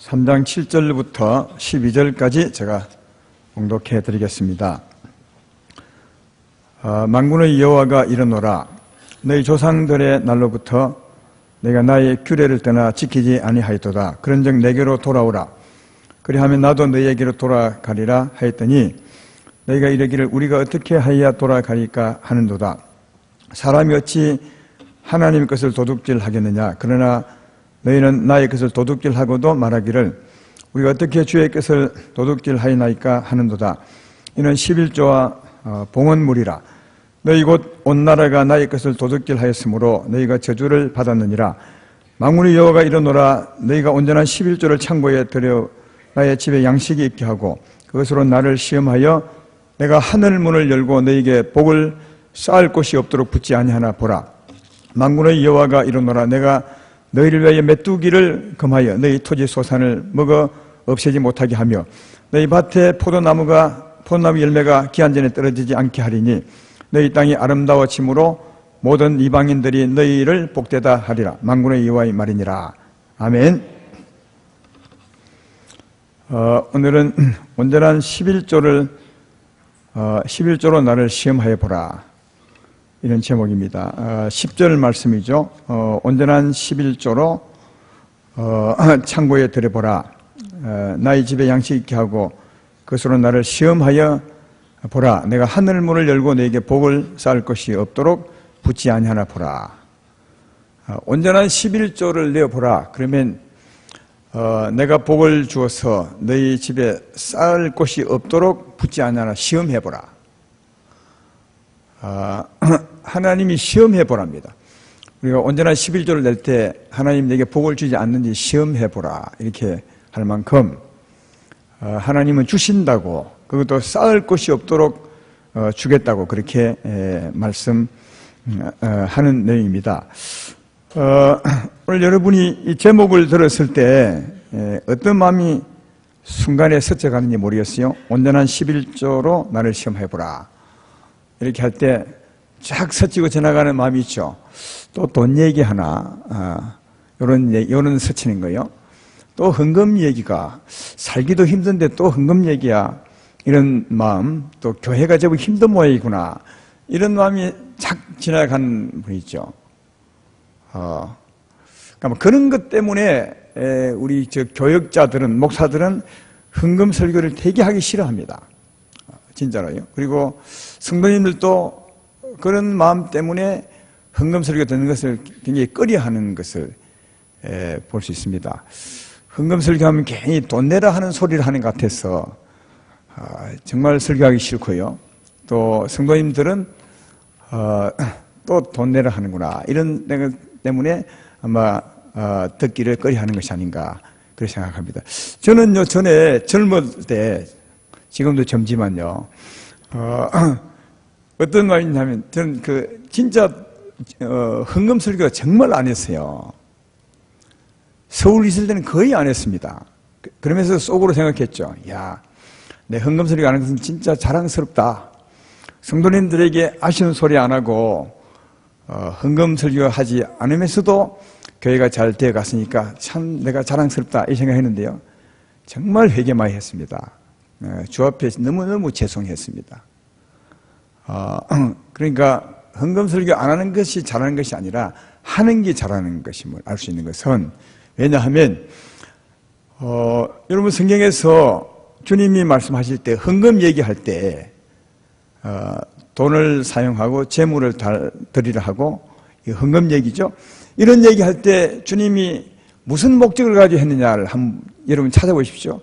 3장 7절부터 12절까지 제가 봉독해 드리겠습니다. 만군의 여호와가 이르노라. 너희 조상들의 날로부터 내가 나의 규례를 떠나 지키지 아니하였도다. 그런즉 내게로 돌아오라. 그리하면 나도 너희에게로 돌아가리라 하였더니 너희가 이르기를 우리가 어떻게 하여야 돌아가리까 하는도다. 사람이 어찌 하나님의 것을 도둑질하겠느냐. 그러나 너희는 나의 것을 도둑질하고도 말하기를 우리가 어떻게 주의 것을 도둑질하였나이까 하는도다. 이는 11조와 봉헌물이라. 너희 곧 온 나라가 나의 것을 도둑질하였으므로 너희가 저주를 받았느니라. 만군의 여호와가 이르노라. 너희가 온전한 11조를 창고에 들여 나의 집에 양식이 있게 하고 그것으로 나를 시험하여 내가 하늘 문을 열고 너희에게 복을 쌓을 곳이 없도록 붙지 아니하나 보라. 만군의 여호와가 이르노라. 내가 너희를 위하여 메뚜기를 금하여 너희 토지 소산을 먹어 없애지 못하게 하며 너희 밭에 포도나무 열매가 기한 전에 떨어지지 않게 하리니 너희 땅이 아름다워짐으로 모든 이방인들이 너희를 복되다 하리라. 만군의 여호와의 말이니라. 아멘. 오늘은 온전한 11조로 나를 시험하여 보라. 이런 제목입니다. 10절 말씀이죠. 온전한 11조로 창고에 들여보라. 나의 집에 양식 있게 하고 그것으로 나를 시험하여 보라. 내가 하늘 문을 열고 너에게 복을 쌓을 것이 없도록 붙지 아니하나 보라. 온전한 11조를 내어보라. 그러면 내가 복을 주어서 너희 집에 쌓을 곳이 없도록 붙지 아니하나 시험해보라. 하나님이 시험해보랍니다. 우리가 온전한 11조를 낼 때 하나님 내게 복을 주지 않는지 시험해보라 이렇게 할 만큼 하나님은 주신다고 그것도 쌓을 곳이 없도록 주겠다고 그렇게 말씀하는 내용입니다. 오늘 여러분이 이 제목을 들었을 때 어떤 마음이 순간에 스쳐가는지 모르겠어요. 온전한 11조로 나를 시험해보라 이렇게 할 때 쫙 스치고 지나가는 마음이 있죠. 또 돈 얘기 하나 요런 스치는 거예요. 또 헌금 얘기가 살기도 힘든데 또 헌금 얘기야 이런 마음, 또 교회가 제법 힘든 모양이구나 이런 마음이 착 지나가는 분이 있죠. 그러니까 그런 것 때문에 우리 교역자들은 목사들은 헌금 설교를 되게 하기 싫어합니다. 진짜로요. 그리고 성도님들도 그런 마음 때문에 헌금 설교 듣는 것을 굉장히 꺼려하는 것을 볼 수 있습니다. 헌금 설교하면 괜히 돈 내라 하는 소리를 하는 것 같아서 정말 설교하기 싫고요. 또 성도님들은 또 돈 내라 하는구나 이런 것 때문에 아마 듣기를 꺼려하는 것이 아닌가 그렇게 생각합니다. 저는요 전에 젊을 때 지금도 젊지만요 어떤 말이냐면 저는 진짜 헌금 설교 정말 안 했어요. 서울 있을 때는 거의 안 했습니다. 그러면서 속으로 생각했죠. 야, 내 헌금 설교 안 하는 것은 진짜 자랑스럽다. 성도님들에게 아쉬운 소리 안 하고 헌금 설교하지 않으면서도 교회가 잘 되어 갔으니까 참 내가 자랑스럽다 이 생각했는데요. 정말 회개 많이 했습니다. 주 앞에 너무너무 죄송했습니다. 그러니까 헌금 설교 안 하는 것이 잘하는 것이 아니라 하는 게 잘하는 것임을 알 수 있는 것은 왜냐하면 여러분 성경에서 주님이 말씀하실 때 헌금 얘기할 때 돈을 사용하고 재물을 드리라 하고 헌금 얘기죠. 이런 얘기할 때 주님이 무슨 목적을 가지고 했느냐를 여러분 찾아보십시오.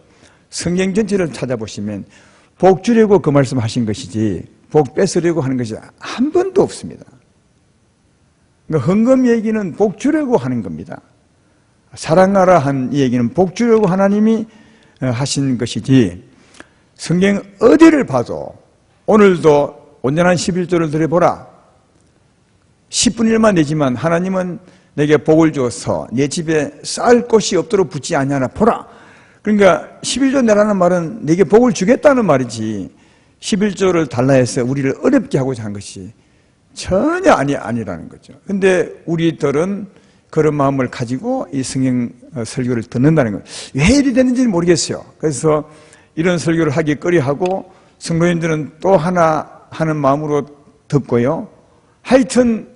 성경 전체를 찾아보시면 복 주려고 그 말씀하신 것이지 복 뺏으려고 하는 것이 한 번도 없습니다. 그러니까 헌금 얘기는 복 주려고 하는 겁니다. 사랑하라 한 이 얘기는 복 주려고 하나님이 하신 것이지 성경 어디를 봐도 오늘도 온전한 11조를 드려보라. 10분 1만 내지만 하나님은 내게 복을 주어서 내 집에 쌓을 곳이 없도록 붙지 아니하나 보라. 그러니까 11조 내라는 말은 내게 복을 주겠다는 말이지 11조를 달라 해서 우리를 어렵게 하고자 한 것이 전혀 아니라는 거죠. 근데 우리들은 그런 마음을 가지고 이 성경 설교를 듣는다는 거예요. 왜 이리 되는지는 모르겠어요. 그래서 이런 설교를 하기 꺼려하고 성도님들은 또 하나 하는 마음으로 듣고요. 하여튼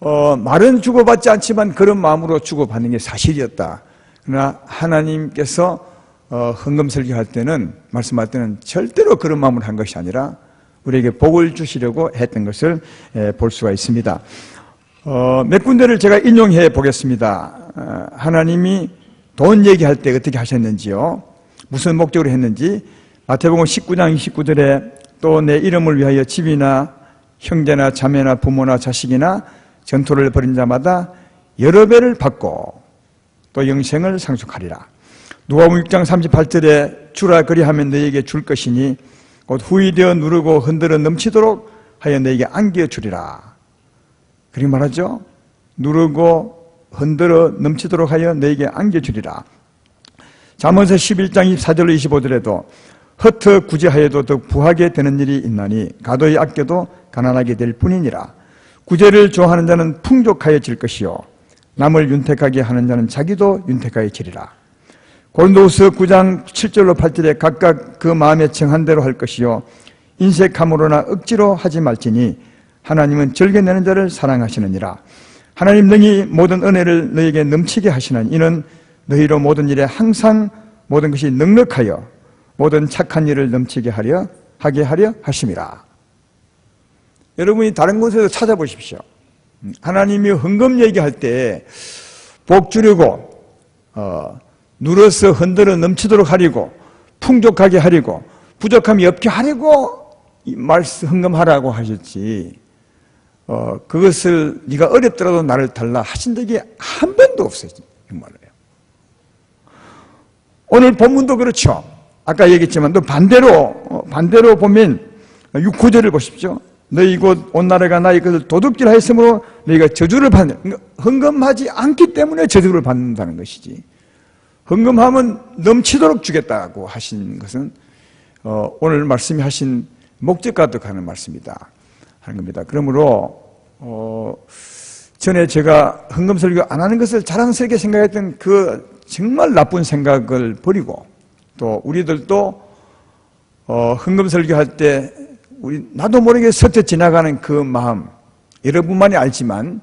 말은 주고받지 않지만 그런 마음으로 주고받는 게 사실이었다. 그러나 하나님께서 헌금 설교할 때는, 말씀할 때는 절대로 그런 마음으로 한 것이 아니라 우리에게 복을 주시려고 했던 것을 볼 수가 있습니다. 몇 군데를 제가 인용해 보겠습니다. 하나님이 돈 얘기할 때 어떻게 하셨는지요, 무슨 목적으로 했는지. 마태복음 19장 29절에 또 내 이름을 위하여 집이나 형제나 자매나 부모나 자식이나 전토를 벌인 자마다 여러 배를 받고 또 영생을 상속하리라. 누가복음 6장 38절에 주라 그리하면 너에게 줄 것이니 곧 후이되어 누르고 흔들어 넘치도록 하여 너에게 안겨 주리라. 그렇게 말하죠. 누르고 흔들어 넘치도록 하여 너에게 안겨 주리라. 잠언서 11장 24절로 25절에도 허터 구제하여도 더 부하게 되는 일이 있나니 가도히 아껴도 가난하게 될 뿐이니라. 구제를 좋아하는 자는 풍족하여질 것이요 남을 윤택하게 하는 자는 자기도 윤택하여지리라. 고린도후서 9장 7절로 8절에 각각 그 마음에 정한 대로 할 것이요 인색함으로나 억지로 하지 말지니 하나님은 절개내는 자를 사랑하시느니라. 하나님 능히 모든 은혜를 너에게 넘치게 하시나니 이는 너희로 모든 일에 항상 모든 것이 넉넉하여 모든 착한 일을 넘치게 하게 하려 하심이라. 여러분이 다른 곳에서 찾아보십시오. 하나님이 헌금 얘기할 때 복 주려고 눌러서 흔들어 넘치도록 하려고 풍족하게 하려고 부족함이 없게 하려고 헌금하라고 하셨지, 그것을 네가 어렵더라도 나를 달라 하신 적이 한 번도 없어요. 정말로요. 오늘 본문도 그렇죠. 아까 얘기했지만 또 반대로 보면 6구절을 보십시오. 너희 곧 온 나라가 나의 것을 도둑질 하였으므로 너희가 저주를 받는, 헌금하지 않기 때문에 저주를 받는다는 것이지, 헌금하면 넘치도록 주겠다고 하신 것은 오늘 말씀이 하신 목적과도 가는 말씀이다 하는 겁니다. 그러므로 전에 제가 헌금 설교 안 하는 것을 자랑스럽게 생각했던 그 정말 나쁜 생각을 버리고, 또 우리들도 헌금 설교할 때 나도 모르게 스쳐 지나가는 그 마음, 여러분만이 알지만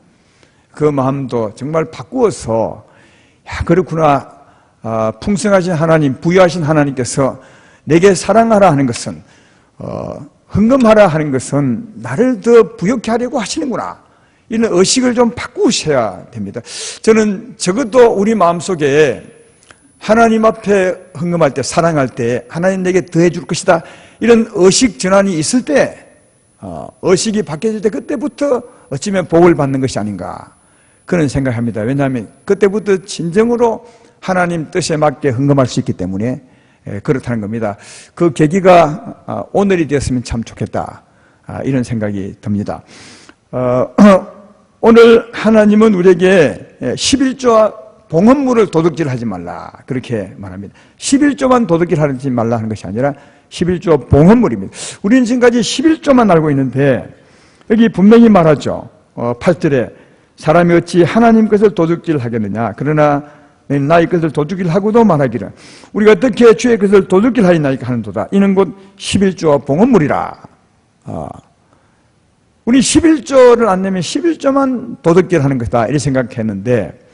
그 마음도 정말 바꾸어서, 야 그렇구나, 풍성하신 하나님, 부유하신 하나님께서 내게 사랑하라 하는 것은, 헌금하라 하는 것은 나를 더 부욕케 하려고 하시는구나, 이런 의식을 좀 바꾸셔야 됩니다. 저는 적어도 우리 마음속에 하나님 앞에 헌금할 때, 사랑할 때 하나님 내게 더해 줄 것이다, 이런 의식 전환이 있을 때, 의식이 바뀌어질 때 그때부터 어쩌면 복을 받는 것이 아닌가 그런 생각합니다. 왜냐하면 그때부터 진정으로 하나님 뜻에 맞게 헌금할 수 있기 때문에 그렇다는 겁니다. 그 계기가 오늘이 되었으면 참 좋겠다, 이런 생각이 듭니다. 오늘 하나님은 우리에게 11조와 봉헌물을 도둑질하지 말라 그렇게 말합니다. 11조만 도둑질하지 말라 하는 것이 아니라 11조 봉헌물입니다. 우리는 지금까지 11조만 알고 있는데 여기 분명히 말하죠. 8절에 사람이 어찌 하나님 것을 도둑질하겠느냐, 그러나 나의 것을 도둑질하고도 말하기를 우리가 어떻게 주의 것을 도둑질하였나이까 하는도다. 이는 곧 11조와 봉헌물이라. 우리 11조를 안 내면 11조만 도둑질하는 것이다 이렇게 생각했는데,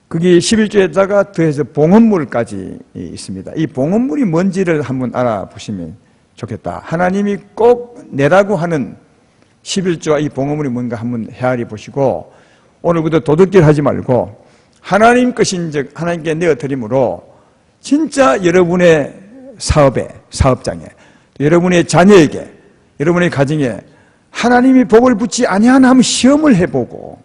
거기 11조에다가 더해서 봉헌물까지 있습니다. 이 봉헌물이 뭔지를 한번 알아보시면 좋겠다. 하나님이 꼭 내라고 하는 11조와 이 봉헌물이 뭔가 한번 헤아려 보시고, 오늘부터 도둑질하지 말고 하나님 것인즉 하나님께 내어드림으로 진짜 여러분의 사업에, 사업장에, 여러분의 자녀에게, 여러분의 가정에 하나님이 복을 붙지 아니하나 한번 시험을 해보고,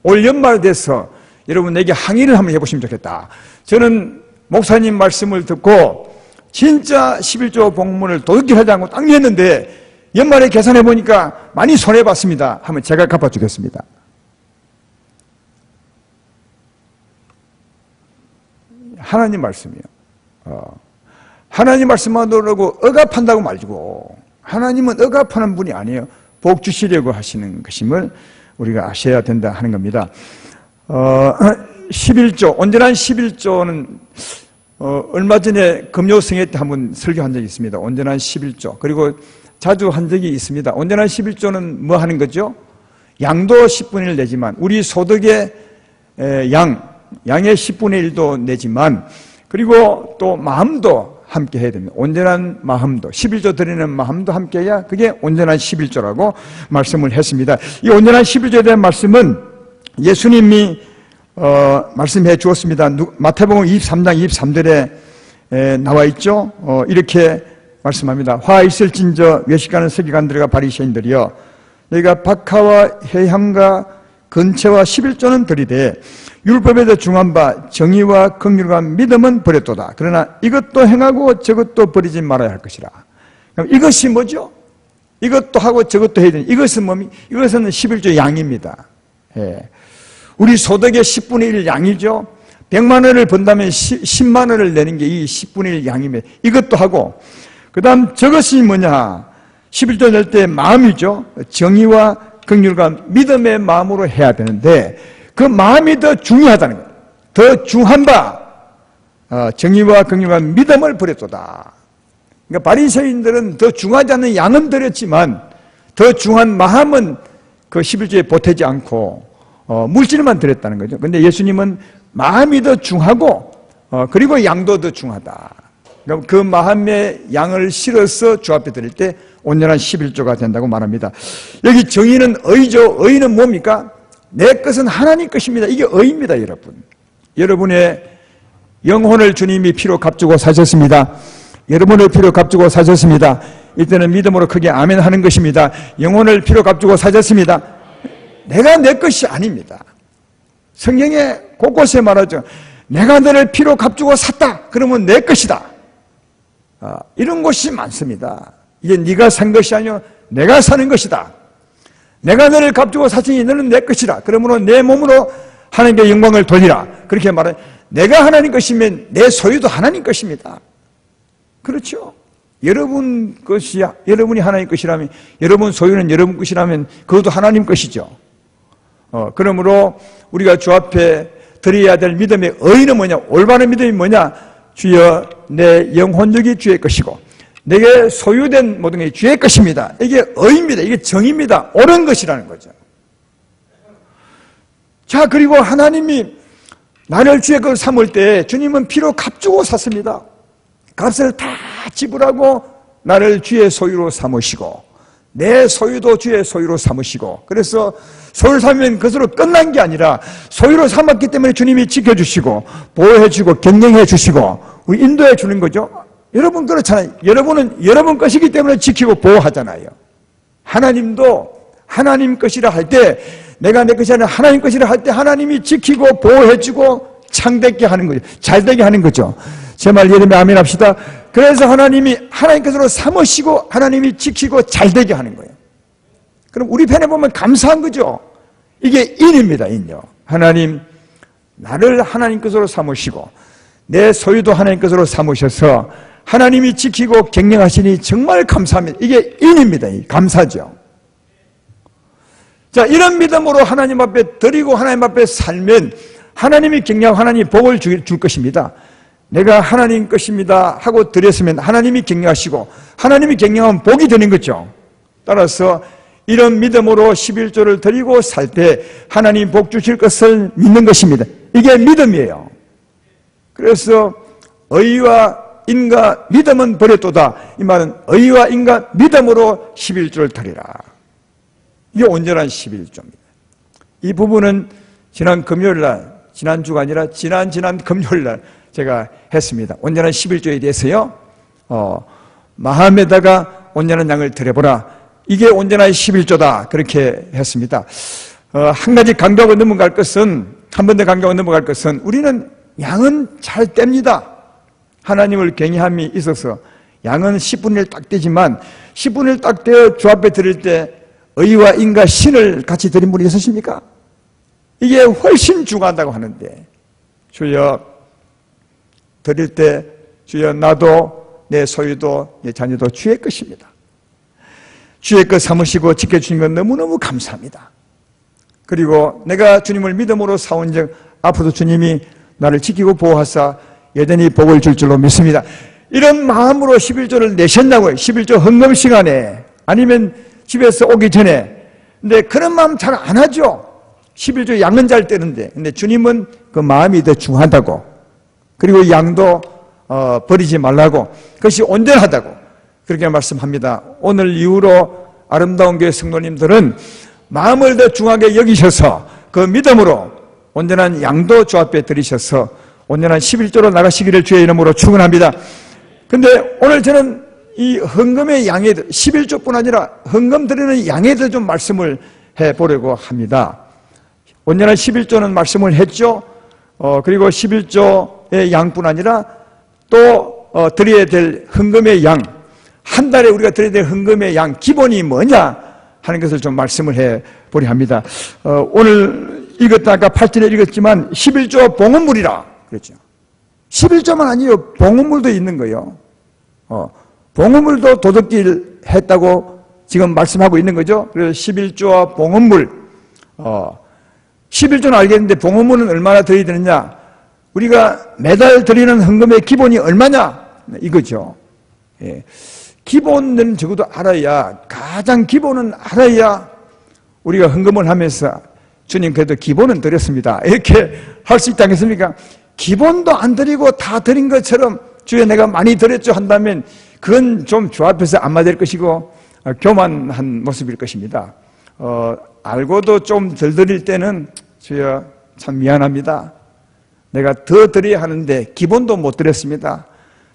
올 연말 돼서 여러분 내게 항의를 한번 해보시면 좋겠다. 저는 목사님 말씀을 듣고 진짜 11조 봉헌물을 도둑질하지 않고 딱 냈는데 연말에 계산해 보니까 많이 손해봤습니다 하면 제가 갚아주겠습니다. 하나님 말씀이요. 하나님 말씀만 들으라고 억압한다고 말고, 하나님은 억압하는 분이 아니에요. 복 주시려고 하시는 것임을 우리가 아셔야 된다 하는 겁니다. 11조, 온전한 11조는 얼마 전에 금요성회 때 한번 설교한 적이 있습니다. 온전한 11조. 그리고 자주 한 적이 있습니다. 온전한 11조는 뭐 하는 거죠? 양도 10분의 1 내지만, 우리 소득의 양의 10분의 1도 내지만, 그리고 또 마음도 함께 해야 됩니다. 온전한 마음도, 11조 드리는 마음도 함께 해야 그게 온전한 11조라고 말씀을 했습니다. 이 온전한 11조에 대한 말씀은 예수님이 말씀해 주었습니다. 마태복음 23장 23절에 나와 있죠. 이렇게 말씀합니다. 화 있을진저 외식하는 서기관들과 바리새인들이여, 너희가 박하와 회향과 근처와 11조는 드리되 율법에도 중한 바 정의와 긍휼과 믿음은 버렸도다. 그러나 이것도 행하고 저것도 버리지 말아야 할 것이라. 그럼 이것이 뭐죠? 이것도 하고 저것도 해야 되는, 이것은 뭡니까? 이것은 11조 양입니다. 예. 우리 소득의 10분의 1 양이죠. 100만 원을 번다면 10만 원을 내는 게 이 10분의 1 양입니다. 이것도 하고, 그 다음 저것이 뭐냐? 11조 낼 때 마음이죠. 정의와 긍휼과 믿음의 마음으로 해야 되는데 그 마음이 더 중요하다는 거예요. 더 중한 바 정의와 긍휼과 믿음을 버렸도다. 그러니까 바리새인들은 더 중하지 않는 양은 드렸지만 더 중한 마음은 그 11조에 보태지 않고 물질만 드렸다는 거죠. 그런데 예수님은 마음이 더 중하고 그리고 양도 더 중하다. 그러니까 그 마음의 양을 실어서 주 앞에 드릴 때 온전한 11조가 된다고 말합니다. 여기 정의는 의죠. 의는 뭡니까? 내 것은 하나님 것입니다. 이게 의입니다, 여러분. 여러분의 영혼을 주님이 피로 값주고 사셨습니다. 여러분의 피로 값주고 사셨습니다. 이때는 믿음으로 크게 아멘 하는 것입니다. 영혼을 피로 값주고 사셨습니다. 내가 내 것이 아닙니다. 성경에 곳곳에 말하죠. 내가 너를 피로 값주고 샀다. 그러면 내 것이다. 이런 곳이 많습니다. 이게 네가 산 것이 아니요 내가 사는 것이다. 내가 너를 값주고 샀으니 너는 내 것이다. 그러므로 내 몸으로 하나님께 영광을 돌리라. 그렇게 말해. 내가 하나님 것이면 내 소유도 하나님 것입니다. 그렇죠? 여러분 것이야. 여러분이 하나님 것이라면, 여러분 소유는 여러분 것이라면 그것도 하나님 것이죠. 그러므로 우리가 주 앞에 드려야 될 믿음의 의의는 뭐냐? 올바른 믿음이 뭐냐? 주여, 내 영혼력이 주의 것이고 내게 소유된 모든 게 주의 것입니다. 이게 의입니다. 이게 정의입니다. 옳은 것이라는 거죠. 자, 그리고 하나님이 나를 주의 것을 삼을 때 주님은 피로 값주고 샀습니다. 값을 다 지불하고 나를 주의 소유로 삼으시고 내 소유도 주의 소유로 삼으시고, 그래서 소유를 삼으면 그것으로 끝난 게 아니라 소유로 삼았기 때문에 주님이 지켜주시고 보호해주고 경영해주시고 우리 인도해 주는 거죠. 여러분 그렇잖아요. 여러분은 여러분 것이기 때문에 지키고 보호하잖아요. 하나님도 하나님 것이라 할 때, 내가 내 것이 아니라 하나님 것이라 할 때 하나님이 지키고 보호해주고 창되게 하는 거죠. 잘되게 하는 거죠. 제 말 예림에 아멘 합시다. 그래서 하나님이 하나님 것으로 삼으시고 하나님이 지키고 잘되게 하는 거예요. 그럼 우리 편에 보면 감사한 거죠. 이게 인입니다. 인요. 하나님, 나를 하나님 것으로 삼으시고 내 소유도 하나님 것으로 삼으셔서 하나님이 지키고 경영하시니 정말 감사합니다. 이게 인입니다. 감사죠. 자, 이런 믿음으로 하나님 앞에 드리고 하나님 앞에 살면 하나님이 경영하고 하나님이 복을 줄 것입니다. 내가 하나님 것입니다 하고 드렸으면 하나님이 경영하시고 하나님이 경영하면 복이 되는 거죠. 따라서 이런 믿음으로 11조를 드리고 살 때 하나님 복 주실 것을 믿는 것입니다. 이게 믿음이에요. 그래서 의와 인과 믿음은 버렸도다. 이 말은 의와 인과 믿음으로 11조를 드리라. 이게 온전한 11조입니다. 이 부분은 지난 금요일날, 지난주가 아니라 지난 금요일날 제가 했습니다. 온전한 11조에 대해서요. 마음에다가 온전한 양을 드려보라. 이게 온전한 11조다. 그렇게 했습니다. 한 가지 강조하고 넘어갈 것은, 한 번 더 강조하고 넘어갈 것은, 우리는 양은 잘 뗍니다. 하나님을 경외함이 있어서 양은 10분의 1 딱 떼지만 10분의 1 딱 떼어 주 앞에 드릴 때 의와 인과 신을 같이 드린 분이 있으십니까? 이게 훨씬 중요하다고 하는데, 주여 드릴 때 주여 나도 내 소유도 내 자녀도 주의 것입니다. 주의 것 삼으시고 지켜주신 건 너무너무 감사합니다. 그리고 내가 주님을 믿음으로 사온즉 앞으로도 주님이 나를 지키고 보호하사 여전히 복을 줄 줄로 믿습니다. 이런 마음으로 11조를 내셨냐고요. 11조 헌금 시간에 아니면 집에서 오기 전에. 근데 그런 마음 잘 안 하죠. 11조 양은 잘 떼는데. 근데 주님은 그 마음이 더 중요하다고. 그리고 양도 버리지 말라고. 그것이 온전하다고 그렇게 말씀합니다. 오늘 이후로 아름다운 교회 성도님들은 마음을 더 중하게 여기셔서 그 믿음으로 온전한 양도 주 앞에 드리셔서 온전한 11조로 나가시기를 주의 이름으로 축원합니다. 근데 오늘 저는 이 헌금의 양에 11조뿐 아니라 헌금 드리는 양에 대해 좀 말씀을 해보려고 합니다. 온전한 11조는 말씀을 했죠. 그리고 11조의 양뿐 아니라 또 드려야 될 헌금의 양, 한 달에 우리가 드려야 될 헌금의 양 기본이 뭐냐 하는 것을 좀 말씀을 해보려 합니다. 오늘 읽었다 아까 8절에 읽었지만 11조 봉헌물이라 그랬죠. 11조만 아니에요. 봉헌물도 있는 거예요. 봉헌물도 도둑질 했다고 지금 말씀하고 있는 거죠. 그래서 11조와 봉헌물 11조는 알겠는데 봉헌물은 얼마나 드려야 되느냐, 우리가 매달 드리는 헌금의 기본이 얼마냐 이거죠. 예. 기본은 적어도 알아야, 가장 기본은 알아야 우리가 헌금을 하면서 주님 그래도 기본은 드렸습니다 이렇게 할 수 있지 않겠습니까? 기본도 안 드리고 다 드린 것처럼 주여 내가 많이 드렸죠 한다면 그건 좀 주 앞에서 안 맞을 것이고 교만한 모습일 것입니다. 알고도 좀 덜 드릴 때는 주여 참 미안합니다. 내가 더 드려야 하는데 기본도 못 드렸습니다.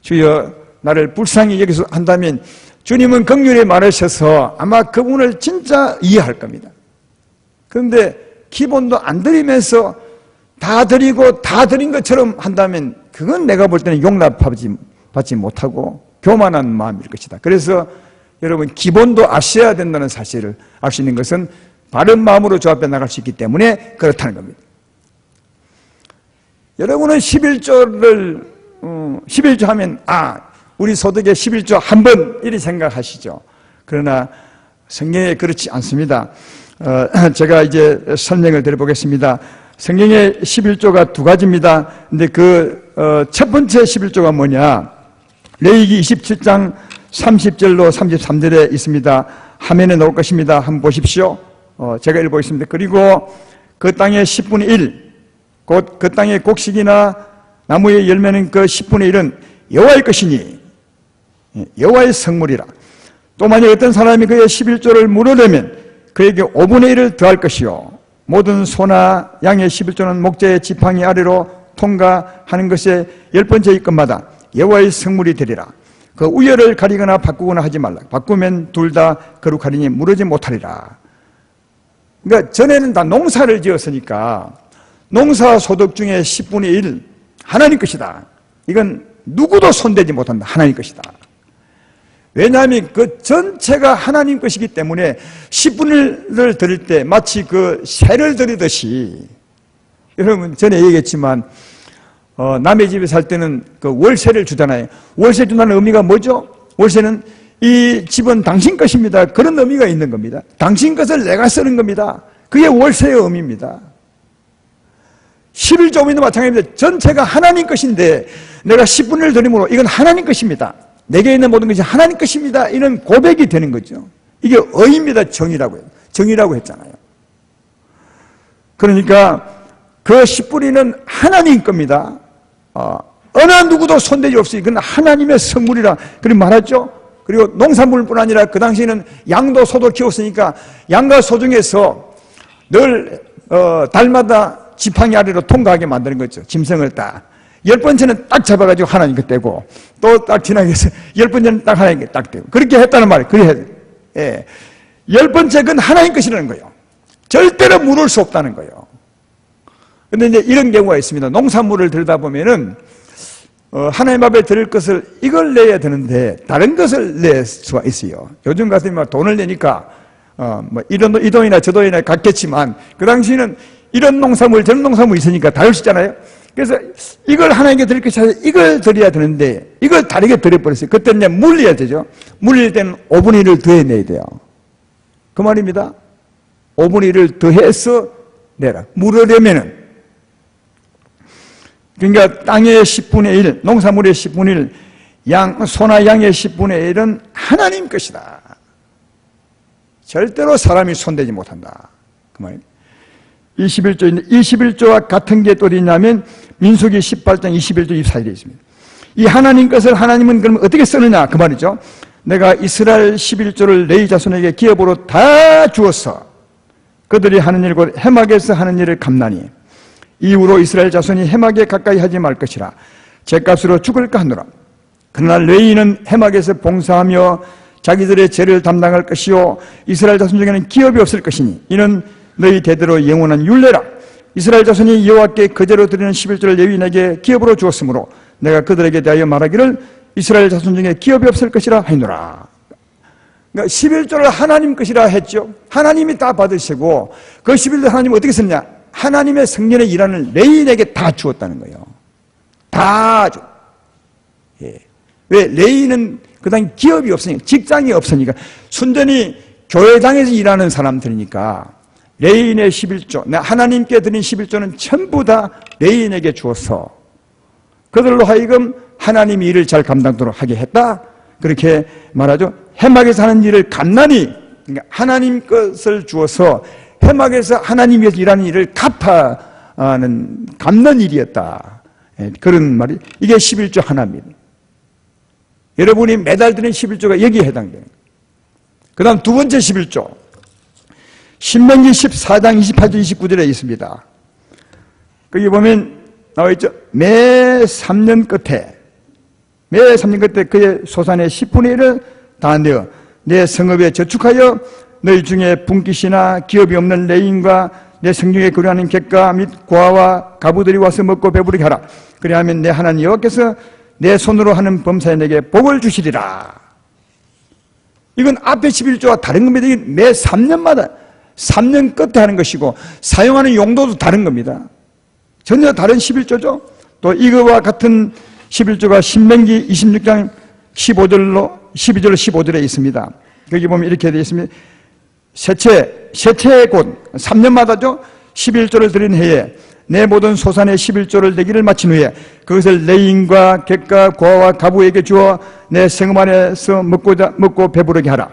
주여 나를 불쌍히 여기서 한다면 주님은 긍휼히 말하셔서 아마 그분을 진짜 이해할 겁니다. 그런데 기본도 안 드리면서 다 드리고 다 드린 것처럼 한다면 그건 내가 볼 때는 용납받지 못하고 교만한 마음일 것이다. 그래서 여러분 기본도 아셔야 된다는 사실을 알 수 있는 것은 바른 마음으로 주 앞에 나갈 수 있기 때문에 그렇다는 겁니다. 여러분은 11조를 11조 하면 우리 소득의 11조 한 번 이리 생각하시죠. 그러나 성경에 그렇지 않습니다. 제가 이제 설명을 드려보겠습니다. 성경의 11조가 두 가지입니다. 근데 첫 번째 11조가 뭐냐? 레위기 27장 30절로 33절에 있습니다. 화면에 나올 것입니다. 한번 보십시오. 제가 읽어보겠습니다. 그리고 그 땅의 10분의 1, 곧 그 땅의 곡식이나 나무의 열매는 그 10분의 1은 여호와의 것이니 여호와의 성물이라. 또 만약 어떤 사람이 그의 11조를 물으려면 그에게 5분의 1을 더할 것이요 모든 소나 양의 11조는 목자의 지팡이 아래로 통과하는 것의 10번째의 것마다 여호와의 성물이 되리라. 그 우열을 가리거나 바꾸거나 하지 말라. 바꾸면 둘 다 거룩하리니 무르지 못하리라. 그러니까 전에는 다 농사를 지었으니까 농사 소득 중에 10분의 1 하나님 것이다. 이건 누구도 손대지 못한다. 하나님 것이다. 왜냐하면 그 전체가 하나님 것이기 때문에 10분의 1을 드릴 때 마치 그 새를 드리듯이, 여러분 전에 얘기했지만 남의 집에 살 때는 그 월세를 주잖아요. 월세 준다는 의미가 뭐죠? 월세는 이 집은 당신 것입니다. 그런 의미가 있는 겁니다. 당신 것을 내가 쓰는 겁니다. 그게 월세의 의미입니다. 11조민도 마찬가지입니다. 전체가 하나님 것인데 내가 10분을 드림으로 이건 하나님 것입니다. 내게 있는 모든 것이 하나님 것입니다. 이런 고백이 되는 거죠. 이게 의입니다. 정의라고 해요. 정의라고 했잖아요. 그러니까 그 10분위는 하나님 겁니다. 어느 누구도 손대지 없이 이건 하나님의 성물이라 그렇게 말하죠. 그리고 농산물뿐 아니라 그 당시에는 양도 소도 키웠으니까 양과 소 중에서 늘 달마다 지팡이 아래로 통과하게 만드는 거죠. 짐승을 딱 10번째는 딱 잡아가지고 하나님 거 떼고 또 딱 지나게 해서 10번째는 딱 하나님 거 딱 떼고 그렇게 했다는 말이에요. 그래, 예. 10번째 건 하나님 것이라는 거예요. 절대로 물을 수 없다는 거예요. 근데 이제 이런 경우가 있습니다. 농산물을 들다 보면은 하나님 앞에 드릴 것을 이걸 내야 되는데 다른 것을 낼 수가 있어요. 요즘 같으면 돈을 내니까 뭐 이 돈이나 저 돈이나 같겠지만 그 당시에는 이런 농산물 저런 농산물 있으니까 다를 수 있잖아요. 그래서 이걸 하나님께 드릴 것이 아니라 이걸 드려야 되는데 이걸 다르게 드려버렸어요. 그때는 이제 물려야 되죠. 물릴 때는 5분의 1을 더해내야 돼요. 그 말입니다. 5분의 1을 더해서 내라. 물으려면은. 그러니까 땅의 10분의 1, 농산물의 10분의 1, 소나 양의 10분의 1은 하나님 것이다. 절대로 사람이 손대지 못한다. 그 말이에요. 21조인데 21조와 같은 게 또 어디냐면 민수기 18장 21조 24절에 있습니다. 이 하나님 것을 하나님은 그러면 어떻게 쓰느냐 그 말이죠. 내가 이스라엘 11조를 레위 자손에게 기업으로 다 주었어. 그들이 하는 일 곧 해막에서 하는 일을 감나니 이후로 이스라엘 자손이 해막에 가까이 하지 말 것이라. 죗값으로 죽을까 하노라. 그러나 레위인은 해막에서 봉사하며 자기들의 죄를 담당할 것이요 이스라엘 자손 중에는 기업이 없을 것이니 이는 너희 대대로 영원한 율례라. 이스라엘 자손이 여호와께 거제로 드리는 11조를 레위인에게 기업으로 주었으므로 내가 그들에게 대하여 말하기를 이스라엘 자손 중에 기업이 없을 것이라 하노라. 그러니까 11조를 하나님 것이라 했죠. 하나님이 다 받으시고 그 11조 하나님은 어떻게 썼냐? 하나님의 성전에 일하는 레위인에게 다 주었다는 거예요. 다 줘. 예. 왜? 레위인은 그 당시 기업이 없으니까, 직장이 없으니까, 순전히 교회당에서 일하는 사람들이니까 레위인의 11조, 하나님께 드린 11조는 전부 다 레위인에게 주어서 그들로 하여금 하나님이 일을 잘 감당토록 하게 했다. 그렇게 말하죠. 해막에서 하는 일을 감나니, 그러니까 하나님 것을 주어서 해막에서 하나님 위해서 일하는 일을 갚는 일이었다. 그런 말이, 이게 11조 하나입니다. 여러분이 매달 드린 11조가 여기에 해당돼요. 그 다음 두 번째 11조. 신명기 14장 28절 29절에 있습니다. 거기 보면 나와 있죠. 매 3년 끝에 그의 소산의 10분의 1을 다 내어 내 성읍에 저축하여 너희 중에 분깃이나 기업이 없는 레위인과 내 성중에 거류하는 객가 및 고아와 가부들이 와서 먹고 배부르게 하라. 그리하면 내 하나님 여호와께서 내 손으로 하는 범사에 내게 복을 주시리라. 이건 앞에 11조와 다른 겁니다. 이건 매 3년마다 3년 끝에 하는 것이고 사용하는 용도도 다른 겁니다. 전혀 다른 11조죠. 또 이거와 같은 11조가 신명기 26장 12절로 15절에 있습니다. 거기 보면 이렇게 되어 있습니다. 세채 곧 3년마다죠. 11조를 드린 해에 내 모든 소산의 11조를 내기를 마친 후에 그것을 레위인과 객가 고아와 가부에게 주어 내 성읍 안에서 먹고 배부르게 하라.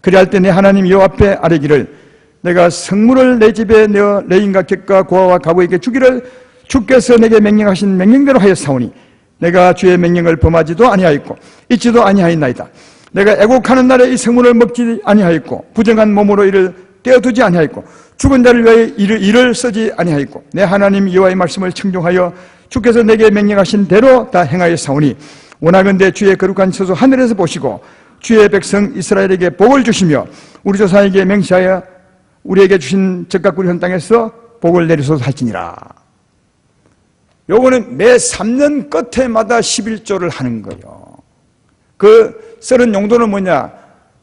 그리할 때 내 하나님 여호와 앞에 아뢰기를 내가 성물을 내 집에 내어 레위인과 객가 고아와 가부에게 주기를 주께서 내게 명령하신 명령대로 하였사오니 내가 주의 명령을 범하지도 아니하였고 잊지도 아니하였나이다. 내가 애곡하는 날에 이 성물을 먹지 아니하였고 부정한 몸으로 이를 떼어두지 아니하였고 죽은 자를 위하여 이를 쓰지 아니하였고 내 하나님 여호와의 말씀을 청종하여 주께서 내게 명령하신 대로 다 행하였사오니 원하건대 주의 거룩한 처소 하늘에서 보시고 주의 백성 이스라엘에게 복을 주시며 우리 조상에게 맹세하여 우리에게 주신 적각구리 현 땅에서 복을 내리소서 할지니라. 요거는 매 3년 끝에마다 11조를 하는 거예요. 그 쓰는 용도는 뭐냐?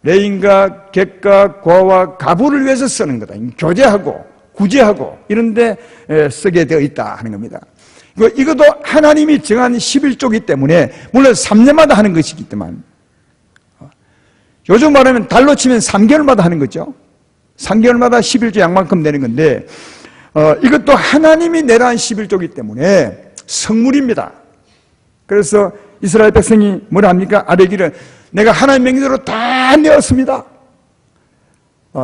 레인과 객과 고아와 가부를 위해서 쓰는 거다. 교제하고 구제하고 이런 데 쓰게 되어 있다 하는 겁니다. 이것도 하나님이 정한 11조이기 때문에 물론 3년마다 하는 것이기만 요즘 말하면 달로 치면 3개월마다 하는 거죠. 3개월마다 11조 양만큼 내는 건데 이것도 하나님이 내란 11조이기 때문에 성물입니다. 그래서 이스라엘 백성이 뭐라 합니까? 아뢰기를 내가 하나님 명령대로 다 내었습니다.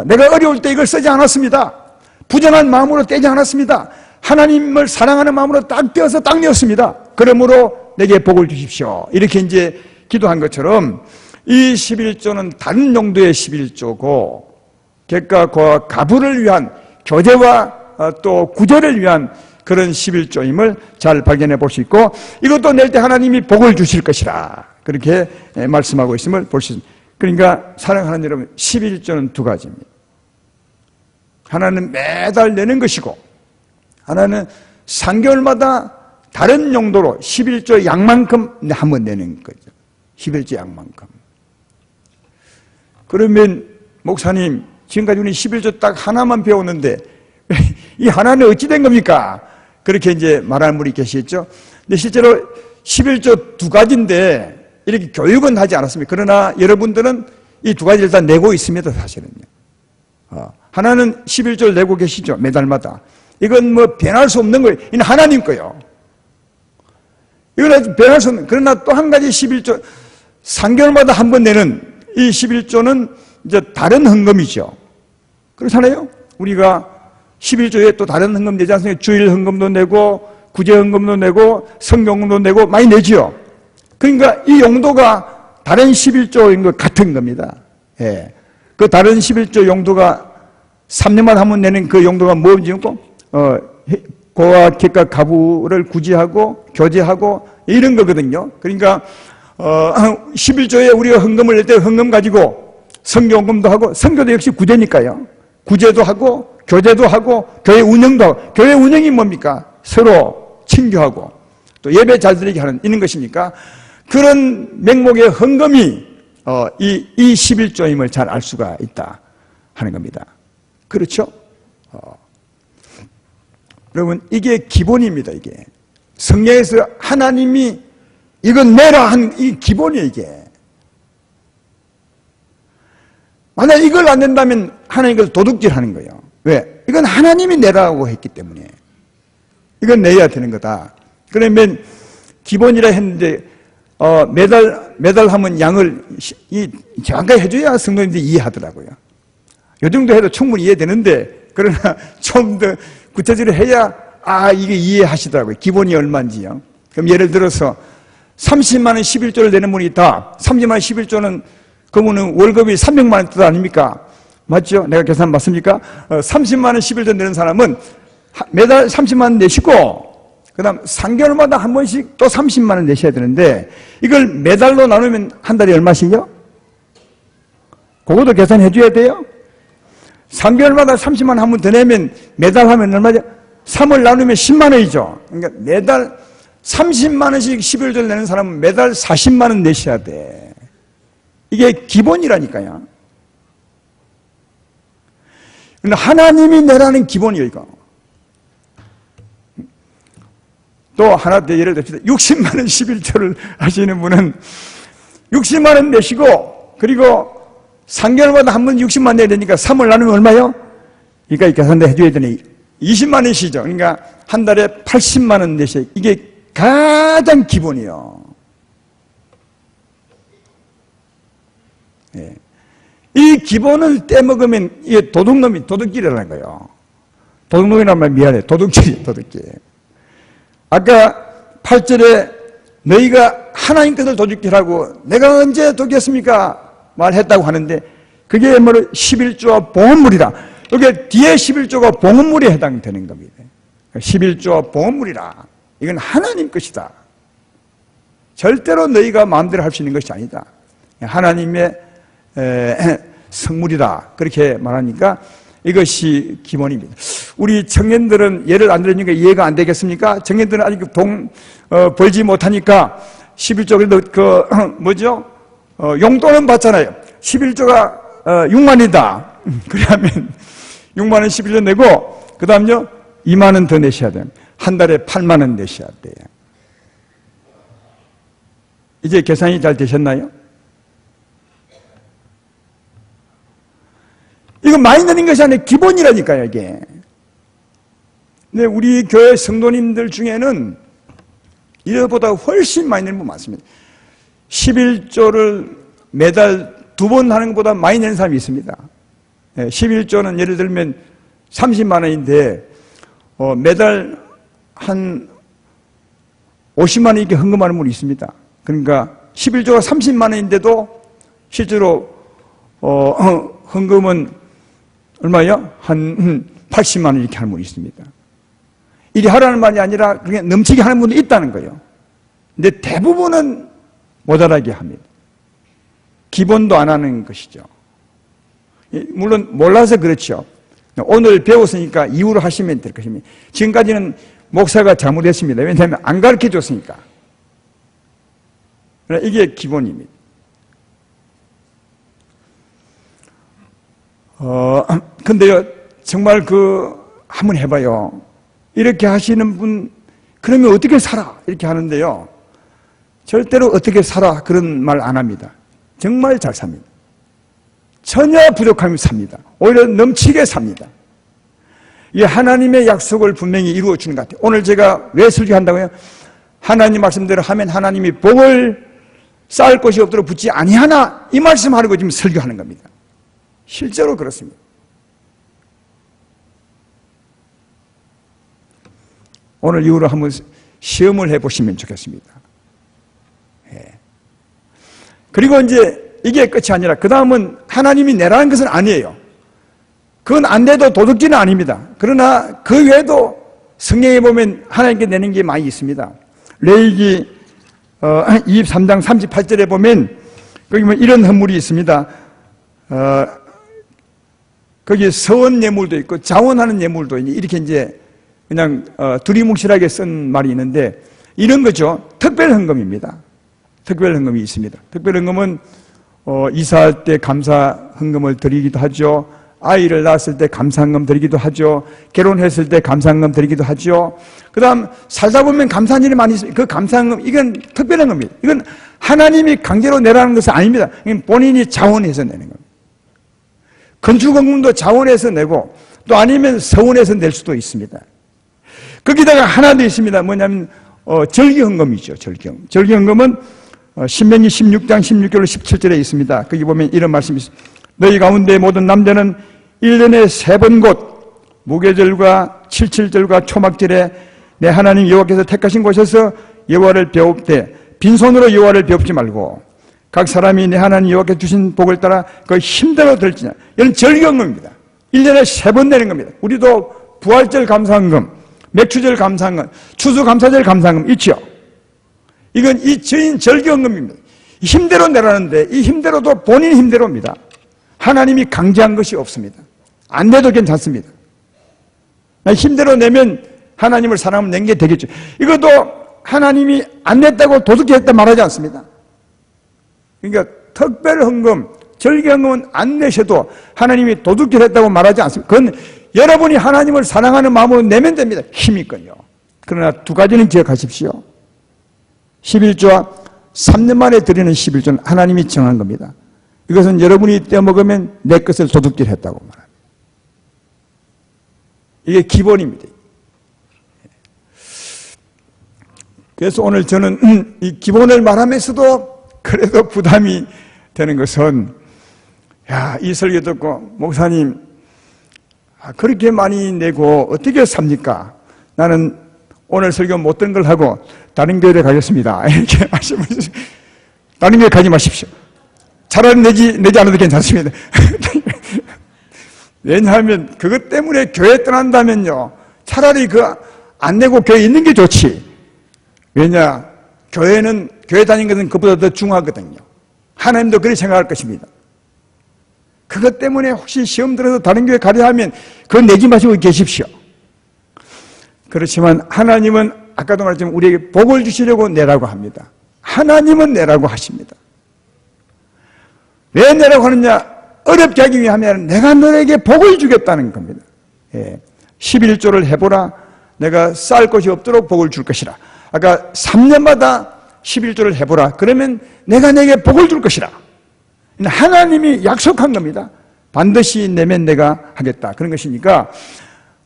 내가 어려울 때 이걸 쓰지 않았습니다. 부정한 마음으로 떼지 않았습니다. 하나님을 사랑하는 마음으로 딱 떼어서 딱 내었습니다. 그러므로 내게 복을 주십시오. 이렇게 이제 기도한 것처럼 이 11조는 다른 용도의 11조고 객과 고아 가부를 위한 교제와 또 구제를 위한 그런 11조임을 잘 발견해 볼 수 있고 이것도 낼 때 하나님이 복을 주실 것이라 그렇게 말씀하고 있음을 볼 수 있습니다. 그러니까 사랑하는 여러분 11조는 두 가지입니다. 하나는 매달 내는 것이고 하나는 3개월마다 다른 용도로 11조 양만큼 한번 내는 거죠. 11조 양만큼. 그러면 목사님 지금까지 우리 11조 딱 하나만 배웠는데 이 하나는 어찌 된 겁니까? 그렇게 이제 말하는 분이 계시겠죠. 근데 실제로 11조 두 가지인데 이렇게 교육은 하지 않았습니다. 그러나 여러분들은 이 두 가지를 다 내고 있습니다. 사실은요. 하나는 11조를 내고 계시죠. 매달마다. 이건 뭐 변할 수 없는 거예요. 이건 하나님 거예요. 이건 아주 변할 수 없는. 그러나 또 한 가지 11조, 3개월마다 한 번 내는 이 11조는 이제 다른 헌금이죠. 그렇잖아요? 우리가 11조에 또 다른 헌금 내지 않습니까? 주일 헌금도 내고, 구제 헌금도 내고, 성경금도 내고, 많이 내지요. 그러니까 이 용도가 다른 11조인 것 같은 겁니다. 예. 그 다른 11조 용도가 3년마다 한 번 내는 그 용도가 뭔지, 고와 객과 가부를 구제하고, 교제하고, 이런 거거든요. 그러니까, 11조에 우리가 헌금을 낼 때 헌금 가지고 성경금도 하고, 성교도 역시 구제니까요. 구제도 하고, 교제도 하고, 교회 운영도 하고. 교회 운영이 뭡니까? 서로 친교하고, 또 예배 잘 드리게 하는, 있는 것이니까, 그런 명목의 헌금이, 이 11조임을 잘 알 수가 있다 하는 겁니다. 그렇죠? 여러분, 이게 기본입니다, 이게. 성경에서 하나님이 이건 내라 한 이 기본이에요, 이게. 만약 이걸 안 낸다면 하나님 이걸 도둑질 하는 거예요. 왜? 이건 하나님이 내라고 했기 때문에. 이건 내야 되는 거다. 그러면 기본이라 했는데, 매달 하면 양을 정확하게 해줘야 성도님들이 이해하더라고요. 요 정도 해도 충분히 이해되는데, 그러나 좀 더 구체적으로 해야, 이게 이해하시더라고요. 기본이 얼마인지요. 그럼 예를 들어서, 30만 원 11조를 내는 분이 있다. 30만 원 11조는, 그러면 월급이 300만 원 뜻 아닙니까? 맞죠? 내가 계산 맞습니까? 30만 원 11조 내는 사람은 매달 30만 원 내시고, 그 다음 3개월마다 한 번씩 또 30만 원 내셔야 되는데, 이걸 매달로 나누면 한 달에 얼마씩요? 그것도 계산해 줘야 돼요? 3개월마다 30만 원 한 번 더 내면 매달 하면 얼마죠? 3월 나누면 10만 원이죠. 그러니까 매달 30만 원씩 11조를 내는 사람은 매달 40만 원 내셔야 돼. 이게 기본이라니까요. 근데 하나님이 내라는 기본이에요, 이거. 또 하나 더 예를 듭시다. 60만 원 11조를 하시는 분은 60만 원 내시고, 그리고 3개월마다 한 번 60만 원 내야 되니까 3월 나누면 얼마요? 그러니까 계산도 해줘야 되네. 20만 원이시죠. 그러니까 한 달에 80만 원 내셔야, 이게 가장 기본이요. 예. 이 기본을 떼먹으면 이게 도둑놈이 도둑질이라는 거예요. 도둑놈이란 말 미안해. 도둑질. 아까 8절에 너희가 하나님 것을 도둑질하고 내가 언제 도둑했습니까? 말했다고 하는데 그게 뭐로 11조와 봉헌물이라. 여기 뒤에 11조가 봉헌물에 해당되는 겁니다. 11조와 봉헌물이라. 이건 하나님 것이다. 절대로 너희가 마음대로 할 수 있는 것이 아니다. 하나님의 성물이다. 그렇게 말하니까 이것이 기본입니다. 우리 청년들은 예를 안 들으니까 이해가 안 되겠습니까? 청년들은 아직 벌지 못하니까 11조, 그래도 용돈은 받잖아요. 11조가 6만이다. 그러면 6만 원 11조 내고, 그 다음요, 2만 원 더 내셔야 돼요. 한 달에 8만 원 내셔야 돼요. 이제 계산이 잘 되셨나요? 이거 많이 내는 것이 아니라 기본이라니까요, 이게. 근데 우리 교회 성도님들 중에는 이거보다 훨씬 많이 내는 분 많습니다. 11조를 매달 2번 하는 것보다 많이 내는 사람이 있습니다. 11조는 예를 들면 30만 원인데, 매달 한 50만 원 이렇게 헌금하는 분이 있습니다. 그러니까 11조가 30만 원인데도 실제로 헌금은 얼마요? 한 80만 원 이렇게 하는 분이 있습니다. 이리 하라는 말이 아니라 그냥 넘치게 하는 분도 있다는 거예요. 근데 대부분은 모자라게 합니다. 기본도 안 하는 것이죠. 물론 몰라서 그렇죠. 오늘 배웠으니까 이후로 하시면 될 것입니다. 지금까지는 목사가 잘못했습니다. 왜냐하면 안 가르쳐줬으니까. 이게 기본입니다. 근데요, 정말 한번 해봐요. 이렇게 하시는 분, 그러면 어떻게 살아? 이렇게 하는데요. 절대로 어떻게 살아? 그런 말 안 합니다. 정말 잘 삽니다. 전혀 부족함이 삽니다. 오히려 넘치게 삽니다. 이 하나님의 약속을 분명히 이루어 주는 것 같아요. 오늘 제가 왜 설교한다고요? 하나님 말씀대로 하면 하나님이 복을 쌓을 것이 없도록 붙지 아니하나, 이 말씀하려고 지금 설교하는 겁니다. 실제로 그렇습니다. 오늘 이후로 한번 시험을 해보시면 좋겠습니다. 예. 그리고 이제 이게 끝이 아니라 그 다음은 하나님이 내라는 것은 아니에요. 그건 안 돼도 도둑질은 아닙니다. 그러나 그 외에도 성경에 보면 하나님께 내는 게 많이 있습니다. 레위기 23장 38절에 보면 거기 보면 이런 헌물이 있습니다. 거기 서원 예물도 있고 자원하는 예물도 있고 이렇게 이제 그냥 두리뭉실하게 쓴 말이 있는데 이런 거죠. 특별 헌금입니다. 특별 헌금이 있습니다. 특별 헌금은 이사할 때 감사 헌금을 드리기도 하죠. 아이를 낳았을 때 감사헌금 드리기도 하죠. 결혼했을 때 감사헌금 드리기도 하죠. 그 다음 살다 보면 감사한 일이 많이 있습니다. 그 감사헌금, 이건 특별한 겁니다. 이건 하나님이 강제로 내라는 것은 아닙니다. 이건 본인이 자원해서 내는 겁니다. 건축헌금도 자원해서 내고 또 아니면 서원해서 낼 수도 있습니다. 거기다가 하나 더 있습니다. 뭐냐면 절기헌금이죠. 절기헌금. 절기헌금은 신명기 16장 16절로 17절에 있습니다. 거기 보면 이런 말씀이 있습니다. 너희 가운데 모든 남자는 1년에 3번 곧 무교절과 칠칠절과 초막절에 내 하나님 여호와께서 택하신 곳에서 여호와를 배울 때 빈손으로 여호와를 배웁지 말고 각 사람이 내 하나님 여호와께 주신 복을 따라 그 힘대로 들지냐. 이런 절기헌금입니다. 1년에 3번 내는 겁니다. 우리도 부활절 감사헌금, 맥추절 감사헌금, 추수감사절 감사헌금 있죠. 이건 이 저인 절기헌금입니다. 힘대로 내라는데 이 힘대로도 본인 힘대로입니다. 하나님이 강제한 것이 없습니다. 안 돼도 괜찮습니다. 힘대로 내면 하나님을 사랑하면 낸 게 되겠죠. 이것도 하나님이 안 냈다고 도둑질했다 말하지 않습니다. 그러니까 특별헌금, 절기헌금은 안 내셔도 하나님이 도둑질했다고 말하지 않습니다. 그건 여러분이 하나님을 사랑하는 마음으로 내면 됩니다. 힘있건요. 그러나 두 가지는 기억하십시오. 11조와 3년 만에 드리는 11조는 하나님이 정한 겁니다. 이것은 여러분이 떼먹으면 내 것을 도둑질했다고 말합니다. 이게 기본입니다. 그래서 오늘 저는 이 기본을 말하면서도 그래도 부담이 되는 것은 이 설교 듣고 목사님 그렇게 많이 내고 어떻게 삽니까? 나는 오늘 설교 못 듣는 걸 하고 다른 교회에 가겠습니다. 이렇게 하시면 다른 교회 가지 마십시오. 차라리 내지 않아도 괜찮습니다. 왜냐하면 그것 때문에 교회 떠난다면요, 차라리 안 내고 교회에 있는 게 좋지. 왜냐, 교회 다니는 것은 그보다 더 중요하거든요. 하나님도 그렇게 생각할 것입니다. 그것 때문에 혹시 시험 들어서 다른 교회 가려 하면 그건 내지 마시고 계십시오. 그렇지만 하나님은 아까도 말했지만 우리에게 복을 주시려고 내라고 합니다. 하나님은 내라고 하십니다. 왜 내라고 하느냐? 어렵게 하기 위하면 내가 너에게 복을 주겠다는 겁니다. 11조를 해보라. 내가 쌓을 것이 없도록 복을 줄 것이라. 아까 3년마다 11조를 해보라. 그러면 내가 내게 복을 줄 것이라. 하나님이 약속한 겁니다. 반드시 내면 내가 하겠다. 그런 것이니까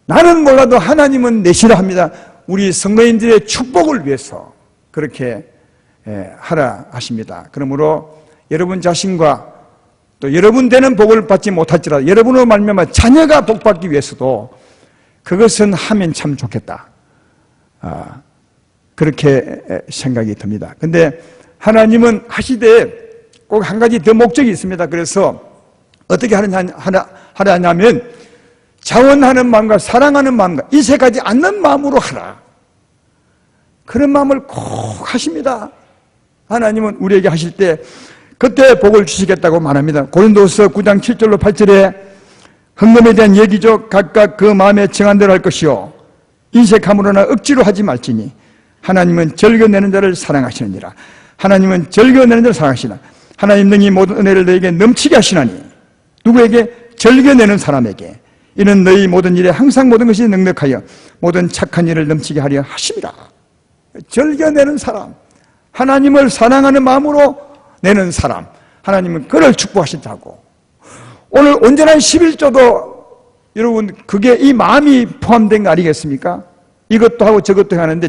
나는 몰라도 하나님은 내시라 합니다. 우리 성도인들의 축복을 위해서 그렇게 하라 하십니다. 그러므로 여러분 자신과 또 여러분 되는 복을 받지 못할지라도 여러분으로 말미암아 자녀가 복받기 위해서도 그것은 하면 참 좋겠다. 그렇게 생각이 듭니다. 근데 하나님은 하시되 꼭 한 가지 더 목적이 있습니다. 그래서 어떻게 하냐면 자원하는 마음과 사랑하는 마음과 이색하지 않는 마음으로 하라. 그런 마음을 꼭 하십니다. 하나님은 우리에게 하실 때 그때 복을 주시겠다고 말합니다. 고린도서 9장 7절로 8절에 헌금에 대한 얘기죠. 각각 그 마음에 정한 대로 할 것이요 인색함으로나 억지로 하지 말지니 하나님은 절겨내는 자를 사랑하시느니라. 하나님은 절겨내는 자를 사랑하시나. 하나님 능히 모든 은혜를 너에게 넘치게 하시나니. 누구에게? 절겨내는 사람에게. 이는 너희 모든 일에 항상 모든 것이 능력하여 모든 착한 일을 넘치게 하려 하심이라. 절겨내는 사람, 하나님을 사랑하는 마음으로 내는 사람, 하나님은 그를 축복하신다고. 오늘 온전한 11조도 여러분, 그게 이 마음이 포함된 거 아니겠습니까? 이것도 하고 저것도 하는데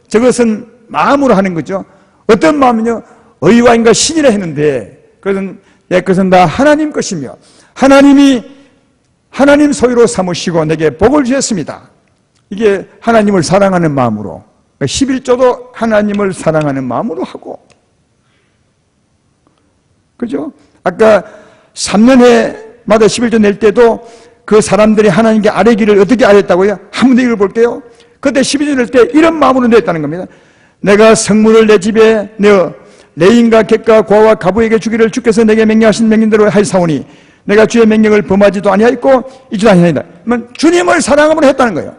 저것은 마음으로 하는 거죠. 어떤 마음은요? 의와 인과 신이라 했는데 그것은 내 것은 다 하나님 것이며 하나님이 하나님 소유로 삼으시고 내게 복을 주셨습니다. 이게 하나님을 사랑하는 마음으로, 11조도 하나님을 사랑하는 마음으로 하고, 그죠? 아까 3년회마다 11조 낼 때도 그 사람들이 하나님께 아뢰기를 어떻게 아뢰었다고요? 한 번 더 읽어볼게요. 그때 12조 낼 때 이런 마음으로 냈다는 겁니다. 내가 성물을 내 집에 내어 레인과 객과 고아와 가부에게 주기를 주께서 내게 명령하신 명령대로 하였사오니 내가 주의 명령을 범하지도 아니하였고 잊지도 아니하였다. 주님을 사랑함으로 했다는 거예요.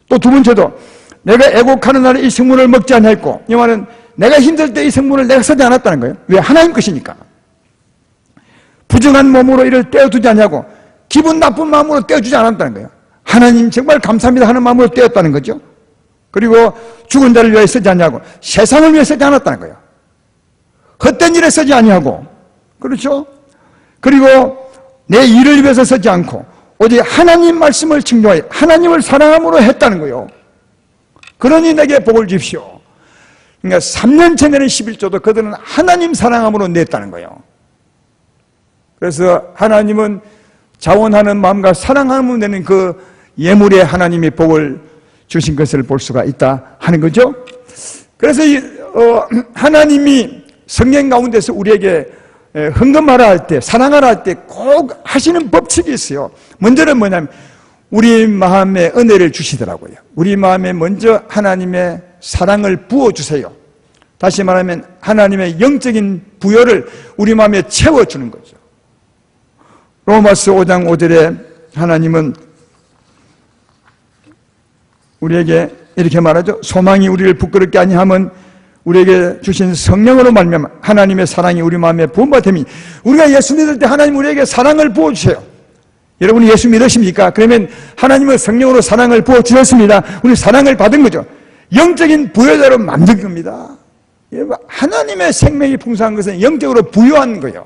또 두 번째도 내가 애곡하는 날에 이 성물을 먹지 아니하였고, 이 말은 내가 힘들 때 이 성물을 내가 쓰지 않았다는 거예요. 왜? 하나님 것이니까. 부정한 몸으로 이를 떼어두지 않냐고, 기분 나쁜 마음으로 떼어주지 않았다는 거예요. 하나님 정말 감사합니다 하는 마음으로 떼었다는 거죠. 그리고 죽은 자를 위하여 쓰지 않냐고, 세상을 위해 쓰지 않았다는 거예요. 헛된 일에 쓰지 아니하고, 그렇죠? 그리고 내 일을 위해서 쓰지 않고 오직 하나님 말씀을 증거하여 하나님을 사랑함으로 했다는 거예요. 그러니 내게 복을 주십시오. 그러니까 3년째 내는 11조도 그들은 하나님 사랑함으로 냈다는 거예요. 그래서 하나님은 자원하는 마음과 사랑함으로 내는 그 예물에 하나님이 복을 주신 것을 볼 수가 있다 하는 거죠. 그래서 하나님이 성경 가운데서 우리에게 헌금하라 할 때, 사랑하라 할 때 꼭 하시는 법칙이 있어요. 먼저는 뭐냐면 우리 마음에 은혜를 주시더라고요. 우리 마음에 먼저 하나님의 사랑을 부어주세요. 다시 말하면 하나님의 영적인 부여를 우리 마음에 채워주는 거죠. 로마서 5장 5절에 하나님은 우리에게 이렇게 말하죠. 소망이 우리를 부끄럽게 아니하면 우리에게 주신 성령으로 말미암아 하나님의 사랑이 우리 마음에 부음받음이, 우리가 예수 믿을 때 하나님 우리에게 사랑을 부어주세요. 여러분이 예수 믿으십니까? 그러면 하나님은 성령으로 사랑을 부어주셨습니다. 우리 사랑을 받은 거죠. 영적인 부여자로 만든 겁니다. 하나님의 생명이 풍성한 것은 영적으로 부여한 거예요.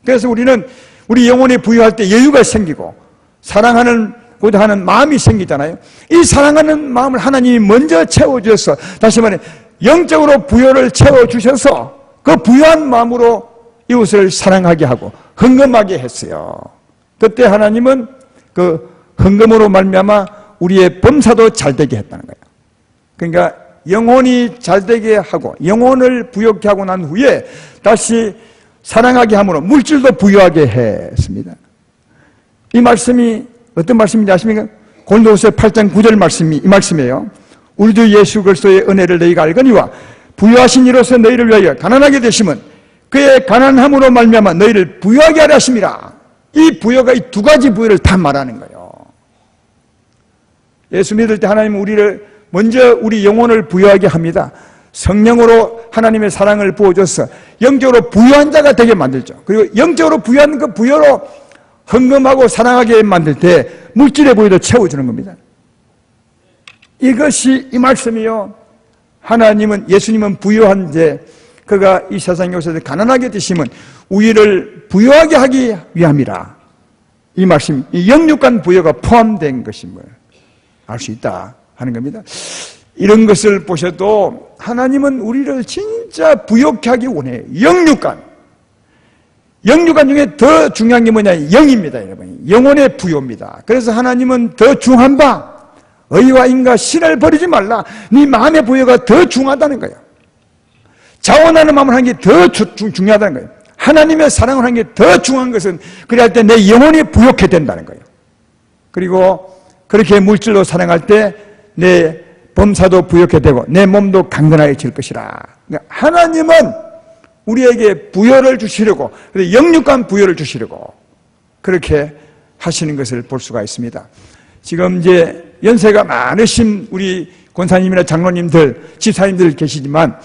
그래서 우리는 우리 영혼이 부여할 때 여유가 생기고 사랑하고자 하는 마음이 생기잖아요. 이 사랑하는 마음을 하나님이 먼저 채워주셔서, 다시 말해 영적으로 부여를 채워주셔서 그 부여한 마음으로 이웃을 사랑하게 하고 헌금하게 했어요. 그때 하나님은 그 헌금으로 말미암아 우리의 범사도 잘되게 했다는 거예요. 그러니까 영혼이 잘되게 하고 영혼을 부욕케 하고 난 후에 다시 사랑하게 함으로 물질도 부여하게 했습니다. 이 말씀이 어떤 말씀인지 아십니까? 고린도후서 8장 9절 말씀이 이 말씀이에요. 우리 주 예수 그리스도의 은혜를 너희가 알거니와 부유하신 이로서 너희를 위하여 가난하게 되심은 그의 가난함으로 말미암아 너희를 부유하게 하려 하심이라. 이 부여가 이 두 가지 부여를 다 말하는 거예요. 예수 믿을 때 하나님은 우리를 먼저 우리 영혼을 부유하게 합니다. 성령으로 하나님의 사랑을 부어줘서 영적으로 부유한 자가 되게 만들죠. 그리고 영적으로 부유한 그 부여로 헌금하고 사랑하게 만들 때 물질의 부여도 채워주는 겁니다. 이것이 이 말씀이요. 하나님은, 예수님은 부유한 자, 그가 이 세상에 오셔서 가난하게 되심은 우리를 부유하게 하기 위함이라. 이 말씀, 이 영육간 부여가 포함된 것임을 알 수 있다 하는 겁니다. 이런 것을 보셔도 하나님은 우리를 진짜 부유케 하기 원해요. 영육간 중에 더 중요한 게 뭐냐? 영입니다, 여러분. 영혼의 부여입니다. 그래서 하나님은 더 중한 바, 의와 인과 신을 버리지 말라. 네 마음의 부여가 더 중하다는 거예요. 자원하는 마음을 하는 게 더 중요하다는 거예요. 하나님의 사랑을 하는 게 더 중요한 것은 그래야 할 때 내 영혼이 부욕해 된다는 거예요. 그리고 그렇게 물질로 사랑할 때 내 범사도 부욕해 되고 내 몸도 강건해질 것이라. 그러니까 하나님은 우리에게 부여를 주시려고, 영육간 부여를 주시려고 그렇게 하시는 것을 볼 수가 있습니다. 지금 이제 연세가 많으신 우리 권사님이나 장로님들, 집사님들 계시지만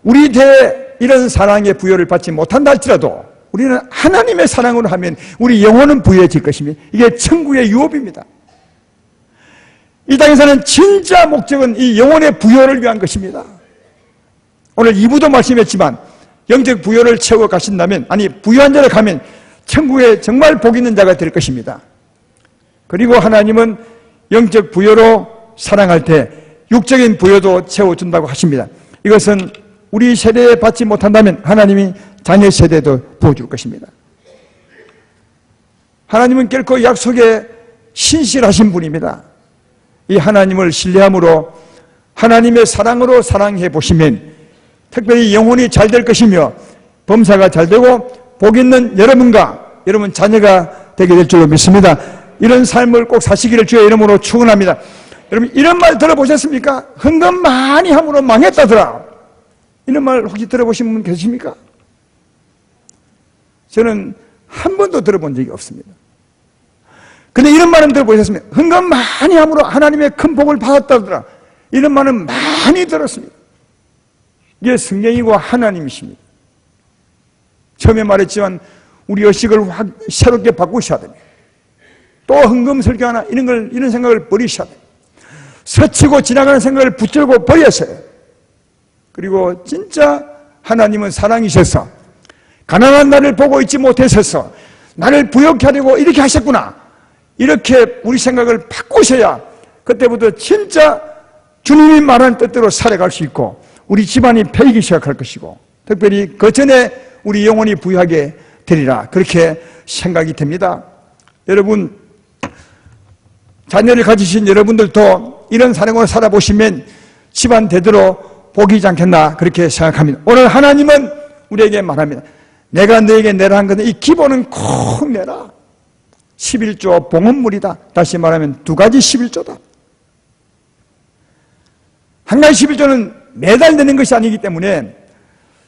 우리 대 이런 사랑의 부여를 받지 못한다 할지라도 우리는 하나님의 사랑으로 하면 우리 영혼은 부여해질 것입니다. 이게 천국의 유업입니다. 이 땅에서는 진짜 목적은 이 영혼의 부여를 위한 것입니다. 오늘 2부도 말씀했지만 영적 부여를 채워 가신다면, 아니 부유한 자를 가면 천국에 정말 복 있는 자가 될 것입니다. 그리고 하나님은 영적 부여로 사랑할 때 육적인 부여도 채워준다고 하십니다. 이것은 우리 세대에 받지 못한다면 하나님이 자녀 세대에도 부어줄 것입니다. 하나님은 결코 약속에 신실하신 분입니다. 이 하나님을 신뢰함으로 하나님의 사랑으로 사랑해 보시면 특별히 영혼이 잘 될 것이며 범사가 잘 되고 복 있는 여러분과 여러분 자녀가 되게 될 줄로 믿습니다. 이런 삶을 꼭 사시기를 주의 이름으로 축원합니다. 여러분 이런 말 들어보셨습니까? 헌금 많이 함으로 망했다더라. 이런 말 혹시 들어보신 분 계십니까? 저는 한 번도 들어본 적이 없습니다. 근데 이런 말은 들어보셨습니까? 헌금 많이 함으로 하나님의 큰 복을 받았다더라. 이런 말은 많이 들었습니다. 이게 성령이고 하나님이십니다. 처음에 말했지만 우리 의식을 새롭게 바꾸셔야 됩니다. 또 헌금 설교 하나 이런 생각을 버리셔야 됩니다. 스치고 지나가는 생각을 붙들고 버렸어요. 그리고 진짜 하나님은 사랑이셔서 가난한 나를 보고 있지 못하셔서 나를 부욕케 하려고 이렇게 하셨구나. 이렇게 우리 생각을 바꾸셔야 그때부터 진짜 주님이 말한 뜻대로 살아갈 수 있고 우리 집안이 펴이기 시작할 것이고 특별히 그 전에 우리 영혼이 부유하게 되리라 그렇게 생각이 됩니다. 여러분 자녀를 가지신 여러분들도 이런 사랑으로 살아보시면 집안 대대로 복이지 않겠나 그렇게 생각합니다. 오늘 하나님은 우리에게 말합니다. 내가 너에게 내라 한 것은 이 기본은 꼭 내라. 11조 봉헌물이다. 다시 말하면 두 가지 11조다. 한 가지 11조는 매달 내는 것이 아니기 때문에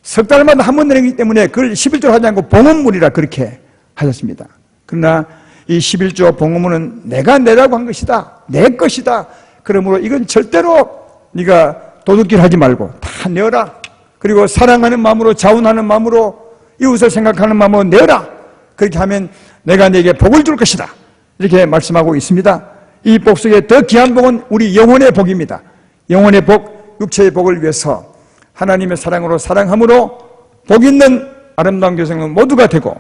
석 달마다 한 번 내는 것이기 때문에 그걸 11조로 하지 않고 봉헌물이라 그렇게 하셨습니다. 그러나 이 11조 봉헌물은 내가 내라고 한 것이다. 내 것이다. 그러므로 이건 절대로 네가 도둑질 하지 말고 다 내어라. 그리고 사랑하는 마음으로 자원하는 마음으로 이웃을 생각하는 마음으로 내어라. 그렇게 하면 내가 네게 복을 줄 것이다. 이렇게 말씀하고 있습니다. 이 복 속에 더 귀한 복은 우리 영혼의 복입니다. 영혼의 복, 육체의 복을 위해서 하나님의 사랑으로 사랑함으로 복 있는 아름다운 교생은 모두가 되고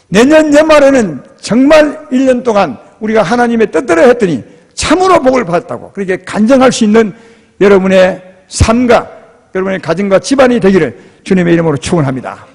내년 연말에는 정말 1년 동안 우리가 하나님의 뜻대로 했더니 참으로 복을 받았다고 그렇게 간증할 수 있는 여러분의 삶과 여러분의 가정과 집안이 되기를 주님의 이름으로 축원합니다.